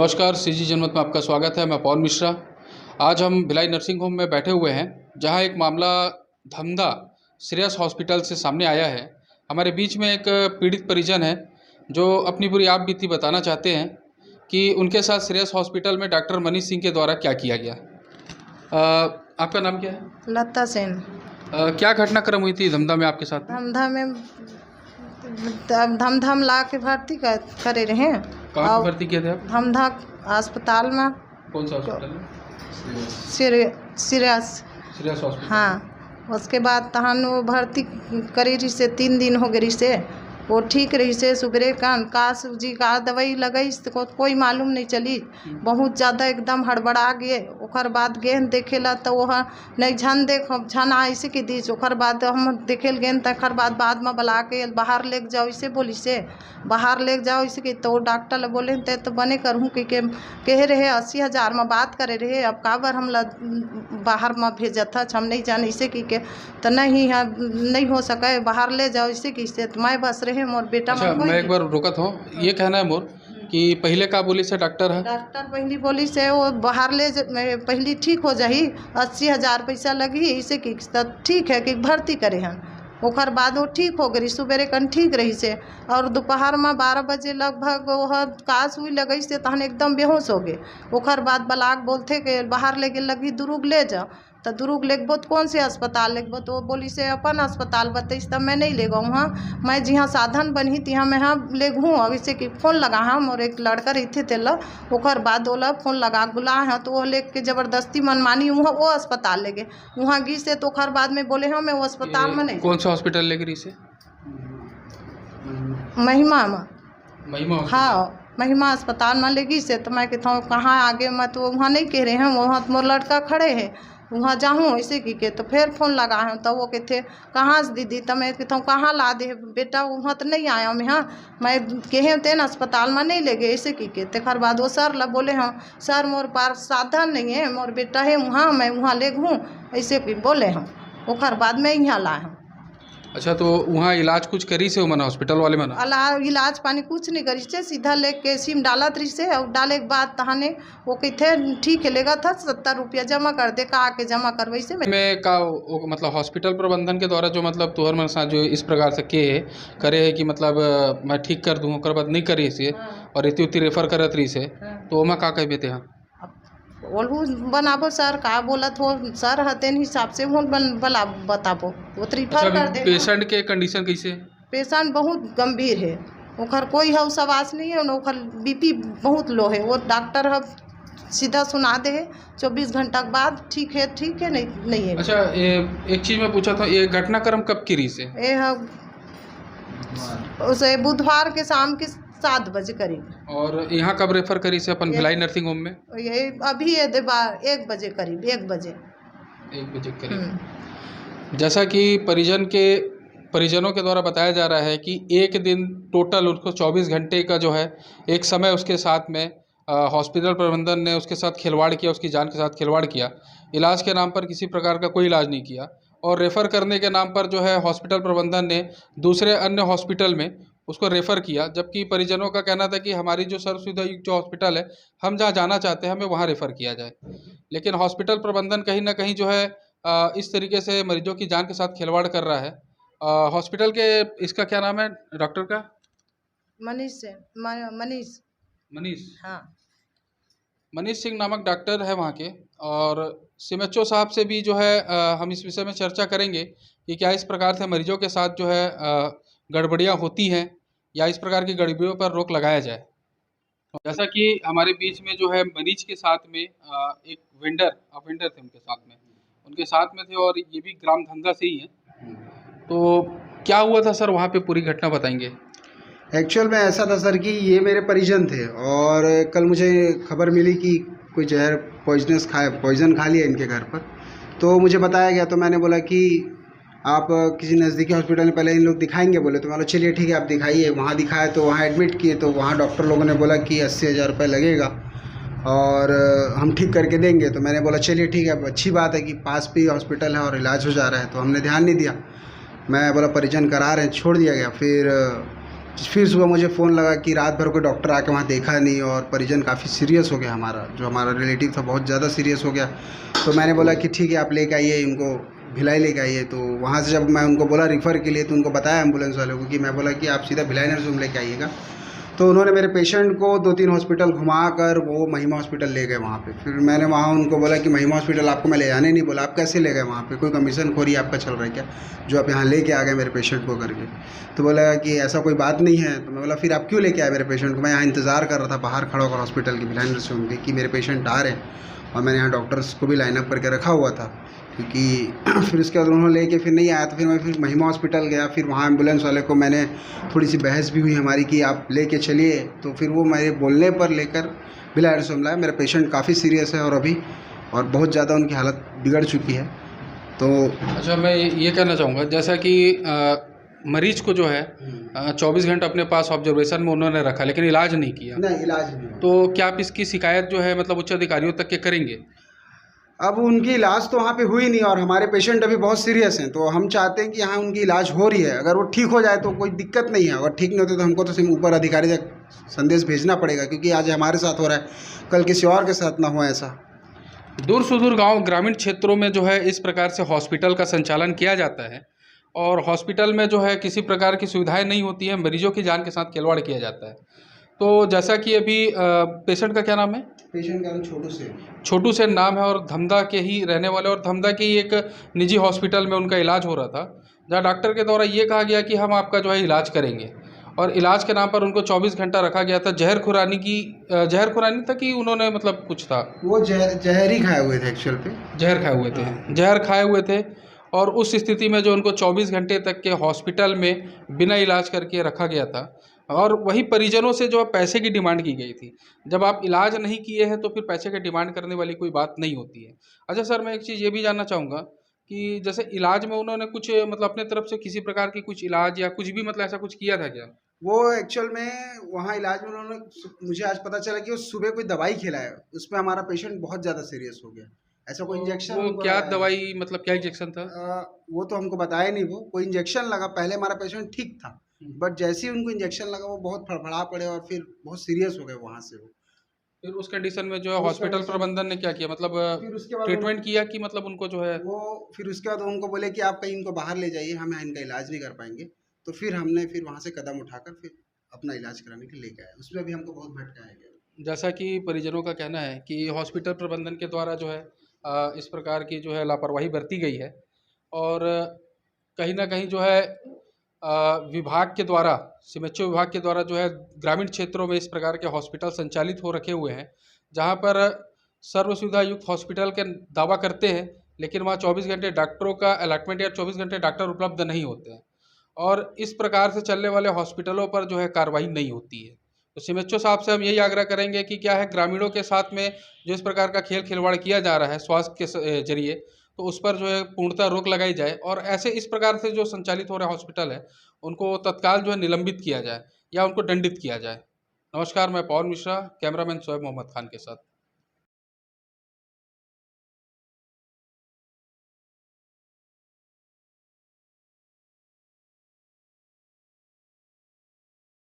नमस्कार, सीजी जनमत में आपका स्वागत है। मैं पवन मिश्रा। आज हम भिलाई नर्सिंग होम में बैठे हुए हैं, जहां एक मामला धमधा श्रेयस हॉस्पिटल से सामने आया है। हमारे बीच में एक पीड़ित परिजन है जो अपनी पूरी आप बीती बताना चाहते हैं कि उनके साथ श्रेयस हॉस्पिटल में डॉक्टर मनीष सिंह के द्वारा क्या किया गया। आपका नाम क्या है? लता सेन। क्या घटनाक्रम हुई थी धमधा में आपके साथ? धमधा ला के भर्ती करे रहे। कहाँ पे भर्ती किए थे आप? धमधा अस्पताल में। कौन सा हॉस्पिटल है? श्रेयस हॉस्पिटल। हाँ, उसके बाद तहन वो भर्ती करी रही से 3 दिन हो गई से वो ठीक रही से। सुबह काश जी का दवाई लगई तो कोई मालूम नहीं चली। बहुत ज़्यादा एकदम हड़बड़ा गए। ओकर बाद गेन देखेला तो वह नहीं झन झन ऐसे की दी। ओकर बाद हम देखे गेन तकर बाद में बुला के बाहर ले जाओ इसे बोली से बाहर ले जाओ इसे कि तो डॉक्टर बोले तो बने करूँ कि कहे रहे 80,000 में बात करे रहे। अब काबर हम बाहर में भेजत था हम नहीं जाने इसे की के तो नहीं हो सके बाहर ले जाओ इसे की से तो मैं बस रहे मोर बेटा। अच्छा, मैं एक बार रुकत हूँ। ये कहना है मोर कि पहले का बोली से डॉक्टर है? डॉक्टर पहली बोली से वो बाहर ले पहली ठीक हो जाही 80,000 पैसा लगी इसे की तो ठीक है कि भर्ती करे हैं। ओकर बाद वो ठीक हो गई। सुबह कन ठीक रही से और दोपहर में 12 बजे लगभग वह काश हुई लगई से तहन एकदम बेहोश हो गए। ओकर बाद बलाक बोलते कि बाहर ले गए लगी दुरुग ले जाओ तो दुरुग लेगबो तो कौन से अस्पताल लेगबो तो वो बोली से अपन अस्पताल बताइस तब मैं नहीं ले गऊँ। हाँ, मैं जहाँ साधन बनी तिहाँ मैं हाँ ले घूँ। अब इसे कि फ़ोन लगा हम और एक लड़का रहते थे ओकर बाद ओला फ़ोन लगा बुला है तो वो ले के ज़बरदस्ती मनमानी वहाँ वो अस्पताल ले गए। वहाँ गी से तो ओकर बाद में बोले हाँ मैं वो अस्पताल में नहीं। कौन सा हॉस्पिटल ले गई से? महिमा में। महिमा? हाँ, महिमा अस्पताल में लेगी से तो मैं कहता हूँ कहाँ आगे मैं तो वहाँ नहीं कह रहे हैं। वहाँ तो मोर लड़का खड़े हैं वहाँ जाऊँ ऐसे की के तो फिर फ़ोन लगा है तो वो कहते कहाँ से दीदी तो मैं कहता हूँ कहाँ ला दे बेटा वहाँ तो नहीं आया मैं। हाँ, मैं कहे थे ना अस्पताल में नहीं ले गए ऐसे की के तकर बाद वो सर ला बोले हाँ सर मोर पास साधन नहीं है मोर बेटा है वहाँ मैं वहाँ ले घूँ ऐसे की बोले हम। ओकर बाद में यहाँ लाए हम। अच्छा, तो वहाँ इलाज कुछ करी से मना हॉस्पिटल वाले मना? इलाज पानी कुछ नहीं करी से सीधा ले के सिम डाला तरी से और डाले के बाद तहाने वो कहते ठीक है लेगा था 70 रुपया जमा कर दे का आके जमा करवाई से में का मतलब हॉस्पिटल प्रबंधन के द्वारा जो मतलब तुहर मन साथ जो इस प्रकार से के करे है कि मतलब मैं ठीक कर दूँ ओकर बाद नहीं करी इसे और इतनी उतनी रेफर करत रही से तो ओमा का कहते हैं? ओलू बनाबो सर का बोलत हो सर हतेन हिसाब से हो बला बताबो वो रिफर कर दे। पेशेंट के कंडीशन कैसे? पेशेंट बहुत गंभीर है। ओखर कोई हौसवास नहीं है। ओखर बीपी बहुत लो है। वो डॉक्टर है सीधा सुना दे 24 घंटा के बाद ठीक है नहीं है। अच्छा, एक चीज़ मैं पूछा था, ये घटनाक्रम कब की रही से? ये है उसे बुधवार के शाम के 7 बजे करीब। और यहाँ कब रेफर करी से अपन भिलाई नर्सिंग होम में? ये अभी ये 1 बजे करीब 1 बजे करीब। जैसा कि परिजनों के द्वारा बताया जा रहा है कि एक दिन टोटल उसको 24 घंटे का जो है एक समय उसके साथ में हॉस्पिटल प्रबंधन ने उसके साथ खिलवाड़ किया, उसकी जान के साथ खिलवाड़ किया। इलाज के नाम पर किसी प्रकार का कोई इलाज नहीं किया और रेफ़र करने के नाम पर जो है हॉस्पिटल प्रबंधन ने दूसरे अन्य हॉस्पिटल में उसको रेफ़र किया, जबकि परिजनों का कहना था कि हमारी जो सर्व सुविधा युक्त जो हॉस्पिटल है हम जहाँ जाना चाहते हैं हमें वहाँ रेफ़र किया जाए। लेकिन हॉस्पिटल प्रबंधन कहीं ना कहीं जो है इस तरीके से मरीजों की जान के साथ खिलवाड़ कर रहा है। हॉस्पिटल के इसका क्या नाम है डॉक्टर का? मनीष। हाँ, मनीष सिंह नामक डॉक्टर है वहाँ के। और सीएमएचओ साहब से भी जो है हम इस विषय में चर्चा करेंगे कि क्या इस प्रकार से मरीजों के साथ जो है गड़बड़ियाँ होती हैं या इस प्रकार की गड़बड़ियों पर रोक लगाया जाए। जैसा कि हमारे बीच में जो है मरीज के साथ में एक वेंडर थे उनके साथ में थे और ये भी ग्राम धंधा से ही हैं। तो क्या हुआ था सर वहाँ पे, पूरी घटना बताएंगे? एक्चुअल में ऐसा था सर कि ये मेरे परिजन थे और कल मुझे खबर मिली कि कोई जहर पॉइजन खा लिया इनके घर पर। तो मुझे बताया गया तो मैंने बोला कि आप किसी नज़दीकी हॉस्पिटल में पहले इन लोग दिखाएंगे बोले। तो मैंने चलिए ठीक है आप दिखाइए। वहाँ दिखाए तो वहाँ एडमिट किए तो वहाँ डॉक्टर लोगों ने बोला कि 80,000 रुपये लगेगा और हम ठीक करके देंगे। तो मैंने बोला चलिए ठीक है, अच्छी बात है कि पास भी हॉस्पिटल है और इलाज हो जा रहा है। तो हमने ध्यान नहीं दिया। मैं बोला परिजन करा रहे हैं, छोड़ दिया गया। फिर फिर सुबह मुझे फ़ोन लगा कि रात भर कोई डॉक्टर आके वहाँ देखा नहीं और परिजन काफ़ी सीरियस हो गया, हमारा जो हमारा रिलेटिव था बहुत ज़्यादा सीरियस हो गया। तो मैंने बोला कि ठीक है आप लेके आइए इनको, भिलाई लेके आइए। तो वहाँ से जब मैं उनको बोला रिफ़र के लिए, तो उनको बताया एम्बुलेंस वाले को कि मैं बोला कि आप सीधा भिलाई नर्सिंग होम लेके आइएगा। तो उन्होंने मेरे पेशेंट को 2-3 हॉस्पिटल घुमा कर वो महिमा हॉस्पिटल ले गए वहाँ पे। फिर मैंने वहाँ उनको बोला कि महिमा हॉस्पिटल आपको मैं ले जाने नहीं बोला, आप कैसे ले गए वहाँ पे, कोई कमीशन खोरी आपका चल रहा है क्या, जो आप यहाँ लेके आ गए मेरे पेशेंट को करके। तो बोला कि ऐसा कोई बात नहीं है। तो मैं बोला फिर आप क्यों लेके आए मेरे पेशेंट को, मैं यहाँ इंतज़ार कर रहा था बाहर खड़ा होकर हॉस्पिटल की, भिलाई नर्सिंग होम के, कि मेरे पेशेंट आ रहे हैं। और मैंने यहाँ डॉक्टर्स को भी लाइनअप करके रखा हुआ था, क्योंकि फिर उसके बाद उन्होंने लेके फिर नहीं आया। तो फिर मैं महिमा हॉस्पिटल गया। फिर वहाँ एम्बुलेंस वाले को मैंने थोड़ी सी बहस भी हुई हमारी कि आप लेके चलिए। तो फिर वो मेरे बोलने पर लेकर भिलाई नर्सिंग होम लाया। मेरा पेशेंट काफ़ी सीरियस है और अभी और बहुत ज़्यादा उनकी हालत बिगड़ चुकी है। तो अच्छा, मैं ये कहना चाहूँगा जैसा कि मरीज को जो है 24 घंटे अपने पास ऑब्जर्वेशन में उन्होंने रखा, लेकिन इलाज नहीं किया। नहीं, इलाज नहीं हुआ। तो क्या आप इसकी शिकायत जो है मतलब उच्च अधिकारियों तक के करेंगे? अब उनकी इलाज तो वहाँ पे हुई नहीं और हमारे पेशेंट अभी बहुत सीरियस हैं, तो हम चाहते हैं कि यहाँ उनकी इलाज हो रही है, अगर वो ठीक हो जाए तो कोई दिक्कत नहीं है। अगर ठीक नहीं होते तो हमको तो सिर्फ ऊपर अधिकारी तक संदेश भेजना पड़ेगा, क्योंकि आज हमारे साथ हो रहा है, कल किसी और के साथ ना हो ऐसा। दूर सुदूर गांव ग्रामीण क्षेत्रों में जो है इस प्रकार से हॉस्पिटल का संचालन किया जाता है और हॉस्पिटल में जो है किसी प्रकार की सुविधाएं नहीं होती हैं, मरीजों की जान के साथ खिलवाड़ किया जाता है। तो जैसा कि अभी पेशेंट का क्या नाम है? पेशेंट का नाम छोटू सेन नाम है और धमदा के ही रहने वाले, और धमदा के ही एक निजी हॉस्पिटल में उनका इलाज हो रहा था, जहाँ डॉक्टर के द्वारा ये कहा गया कि हम आपका जो है इलाज करेंगे, और इलाज के नाम पर उनको 24 घंटा रखा गया था। जहर खुरानी था कि उन्होंने मतलब कुछ था, वो जहर ही खाए हुए थे एक्चुअल पे। जहर खाए हुए थे और उस स्थिति में जो उनको 24 घंटे तक के हॉस्पिटल में बिना इलाज करके रखा गया था, और वही परिजनों से जो है पैसे की डिमांड की गई थी। जब आप इलाज नहीं किए हैं तो फिर पैसे की डिमांड करने वाली कोई बात नहीं होती है। अच्छा सर, मैं एक चीज़ ये भी जानना चाहूँगा कि जैसे इलाज में उन्होंने कुछ मतलब अपने तरफ से किसी प्रकार की कुछ इलाज या कुछ भी मतलब ऐसा कुछ किया था क्या? वो एक्चुअल में वहाँ इलाज में उन्होंने, मुझे आज पता चला कि वो सुबह कोई दवाई खिलाया, उसमें हमारा पेशेंट बहुत ज़्यादा सीरियस हो गया। ऐसा कोई इंजेक्शन, वो क्या दवाई मतलब क्या इंजेक्शन था? वो तो हमको बताया नहीं। वो कोई इंजेक्शन लगा, पहले हमारा पेशेंट ठीक था, बट जैसे ही उनको इंजेक्शन लगा वो बहुत फड़फड़ा पड़े और फिर बहुत सीरियस हो गए वहाँ से। वो फिर उस कंडीशन में जो है हॉस्पिटल प्रबंधन ने क्या किया, मतलब फिर उसके बाद ट्रीटमेंट किया कि मतलब उनको जो है वो फिर उसके बाद उनको बोले कि आप कहीं इनको बाहर ले जाइए, हम यहाँ इनका इलाज नहीं कर पाएंगे। तो फिर हमने फिर वहाँ से कदम उठाकर फिर अपना इलाज कराने के लिए लेके आए। उसमें भी हमको बहुत भटकाया गया। जैसा कि परिजनों का कहना है कि हॉस्पिटल प्रबंधन के द्वारा जो है इस प्रकार की जो है लापरवाही बरती गई है, और कहीं ना कहीं जो है विभाग के द्वारा, सीएमएचओ विभाग के द्वारा जो है ग्रामीण क्षेत्रों में इस प्रकार के हॉस्पिटल संचालित हो रखे हुए हैं, जहां पर सर्व सुविधा युक्त हॉस्पिटल के दावा करते हैं, लेकिन वहाँ 24 घंटे डॉक्टरों का अलॉटमेंट या 24 घंटे डॉक्टर उपलब्ध नहीं होते हैं, और इस प्रकार से चलने वाले हॉस्पिटलों पर जो है कार्रवाई नहीं होती है। तो सीएमएचओ साहब से हम यही आग्रह करेंगे कि क्या है, ग्रामीणों के साथ में जो इस प्रकार का खेल खिलवाड़ किया जा रहा है स्वास्थ्य के जरिए, तो उस पर जो है पूर्णतः रोक लगाई जाए, और ऐसे इस प्रकार से जो संचालित हो रहे हॉस्पिटल है उनको तत्काल जो है निलंबित किया जाए या उनको दंडित किया जाए। नमस्कार, मैं पवन मिश्रा, कैमरामैन शोएब मोहम्मद खान के साथ।